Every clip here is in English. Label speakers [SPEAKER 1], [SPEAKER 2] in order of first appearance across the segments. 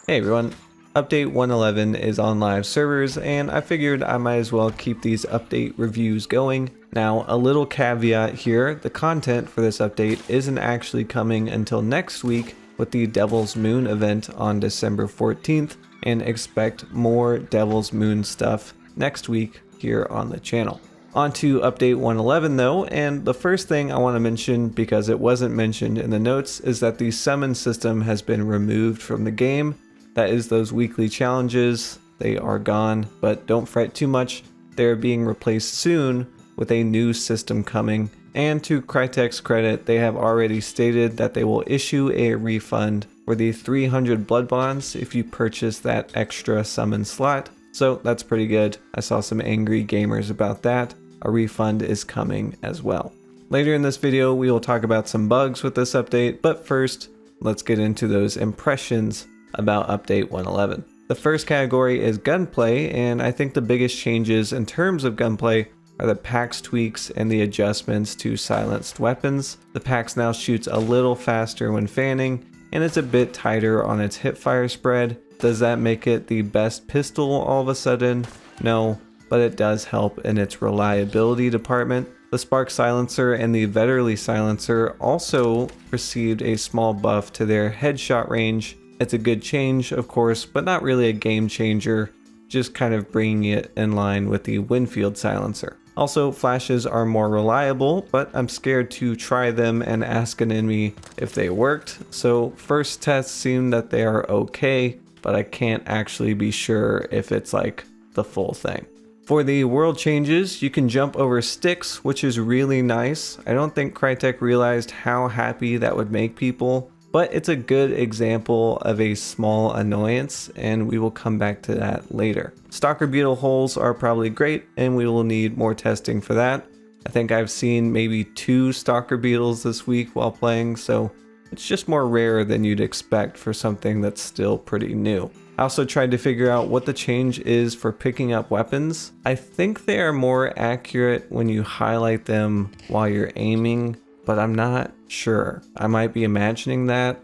[SPEAKER 1] Hey everyone, update 111 is on live servers and I figured I might as well keep these update reviews going. Now a little caveat here, the content for this update isn't actually coming until next week with the Devil's Moon event on December 14th, and expect more Devil's Moon stuff next week here on the channel. On to update 111 though, and the first thing I want to mention, because it wasn't mentioned in the notes, is that the summon system has been removed from the game. That is those weekly challenges, they are gone, but don't fret too much, they're being replaced soon with a new system coming, and to Crytek's credit, they have already stated that they will issue a refund for the 300 blood bonds if you purchase that extra summon slot, so that's pretty good. I saw some angry gamers about that. A refund is coming as well. Later in this video, we will talk about some bugs with this update, but first, let's get into those impressions about update 111. The first category is gunplay, and I think the biggest changes in terms of gunplay are the PAX tweaks and the adjustments to silenced weapons. The PAX now shoots a little faster when fanning, and it's a bit tighter on its hipfire spread. Does that make it the best pistol all of a sudden? No, but it does help in its reliability department. The Spark Silencer and the Vetterli Silencer also received a small buff to their headshot range. It's a good change, of course, but not really a game changer, just kind of bringing it in line with the Winfield Silencer. Also, flashes are more reliable, but I'm scared to try them and ask an enemy if they worked. So first tests seem that they are okay, but I can't actually be sure if it's like the full thing. For the world changes, you can jump over sticks, which is really nice. I don't think Crytek realized how happy that would make people, but it's a good example of a small annoyance, and we will come back to that later. Stalker Beetle holes are probably great, and we will need more testing for that. I think I've seen maybe 2 Stalker Beetles this week while playing, so it's just more rare than you'd expect for something that's still pretty new. I also tried to figure out what the change is for picking up weapons. I think they are more accurate when you highlight them while you're aiming, but I'm not sure. I might be imagining that.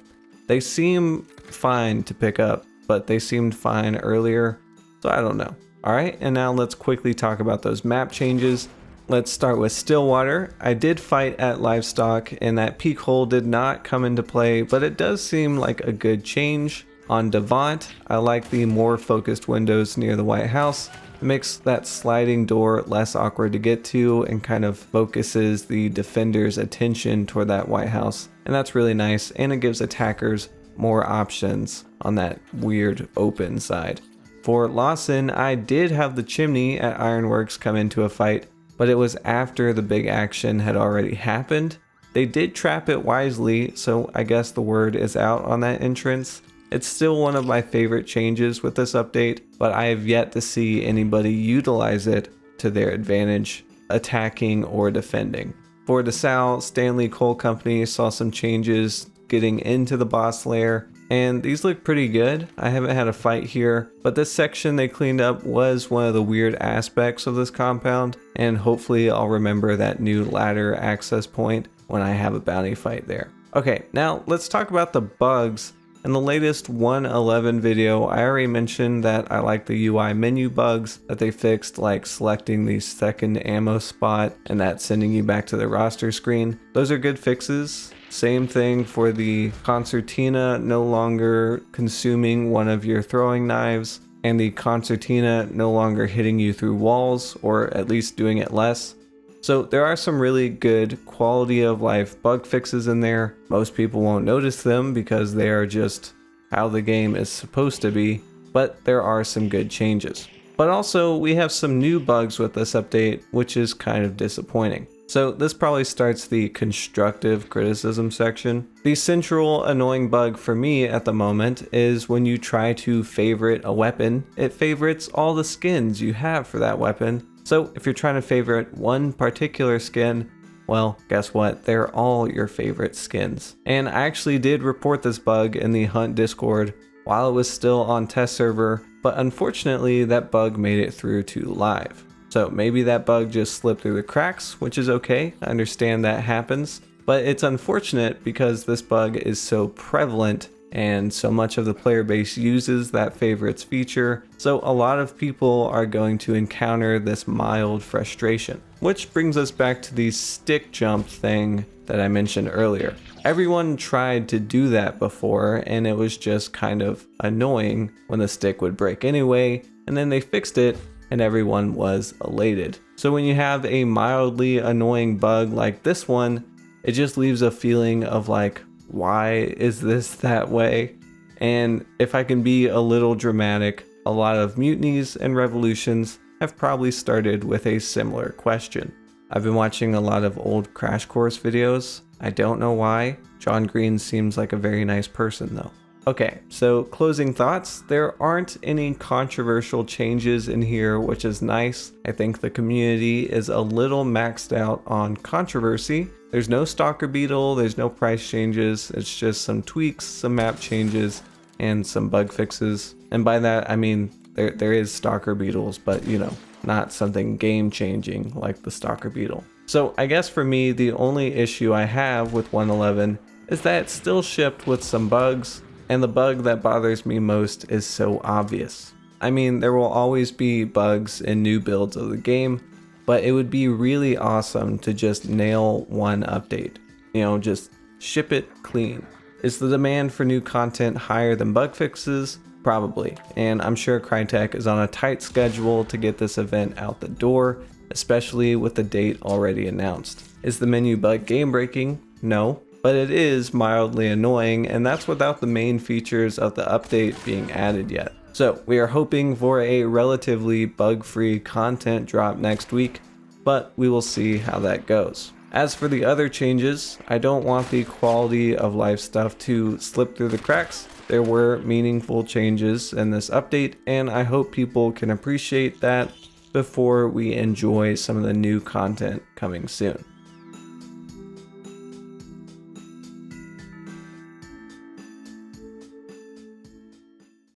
[SPEAKER 1] They seem fine to pick up, but they seemed fine earlier, so I don't know. Alright, and now let's quickly talk about those map changes. Let's start with Stillwater. I did fight at Livestock, and that peak hole did not come into play, but it does seem like a good change. On Devant, I like the more focused windows near the White House. It makes that sliding door less awkward to get to and kind of focuses the defender's attention toward that White House. And that's really nice, and it gives attackers more options on that weird open side. For Lawson, I did have the chimney at Ironworks come into a fight, but it was after the big action had already happened. They did trap it wisely, so I guess the word is out on that entrance. It's still one of my favorite changes with this update, but I have yet to see anybody utilize it to their advantage, attacking or defending. For DeSalle, Stanley Coal Company saw some changes getting into the boss lair, and these look pretty good. I haven't had a fight here, but this section they cleaned up was one of the weird aspects of this compound, and hopefully I'll remember that new ladder access point when I have a bounty fight there. Okay, now let's talk about the bugs. In the latest 111 video, I already mentioned that I like the UI menu bugs that they fixed, like selecting the second ammo spot and that sending you back to the roster screen. Those are good fixes. Same thing for the concertina no longer consuming one of your throwing knives, and the concertina no longer hitting you through walls, or at least doing it less. So there are some really good quality of life bug fixes in there. Most people won't notice them because they are just how the game is supposed to be, but there are some good changes. But also we have some new bugs with this update, which is kind of disappointing. So this probably starts the constructive criticism section. The central annoying bug for me at the moment is when you try to favorite a weapon, it favorites all the skins you have for that weapon. So if you're trying to favorite one particular skin, well, guess what? They're all your favorite skins. And I actually did report this bug in the Hunt Discord while it was still on test server, but unfortunately that bug made it through to live. So maybe that bug just slipped through the cracks, which is okay. I understand that happens, but it's unfortunate because this bug is so prevalent and so much of the player base uses that favorites feature, so a lot of people are going to encounter this mild frustration. Which brings us back to the stick jump thing that I mentioned earlier. Everyone tried to do that before, and it was just kind of annoying when the stick would break anyway, and then they fixed it and everyone was elated. So when you have a mildly annoying bug like this one, it just leaves a feeling of like, why is this that way? And if I can be a little dramatic, a lot of mutinies and revolutions have probably started with a similar question. I've been watching a lot of old Crash Course videos. I don't know why. John Green seems like a very nice person though. Okay, so closing thoughts. There aren't any controversial changes in here, which is nice. I think the community is a little maxed out on controversy. There's no Stalker Beetle, there's no price changes, it's just some tweaks, some map changes, and some bug fixes. And by that, I mean there is Stalker Beetles, but you know, not something game changing like the Stalker Beetle. So I guess for me, the only issue I have with 111 is that it's still shipped with some bugs, and the bug that bothers me most is so obvious. I mean, there will always be bugs in new builds of the game, but it would be really awesome to just nail one update. You know, just ship it clean. Is the demand for new content higher than bug fixes? Probably, and I'm sure Crytek is on a tight schedule to get this event out the door, especially with the date already announced. Is the menu bug game breaking? No, but it is mildly annoying, and that's without the main features of the update being added yet. So we are hoping for a relatively bug-free content drop next week, but we will see how that goes. As for the other changes, I don't want the quality of life stuff to slip through the cracks. There were meaningful changes in this update, and I hope people can appreciate that before we enjoy some of the new content coming soon.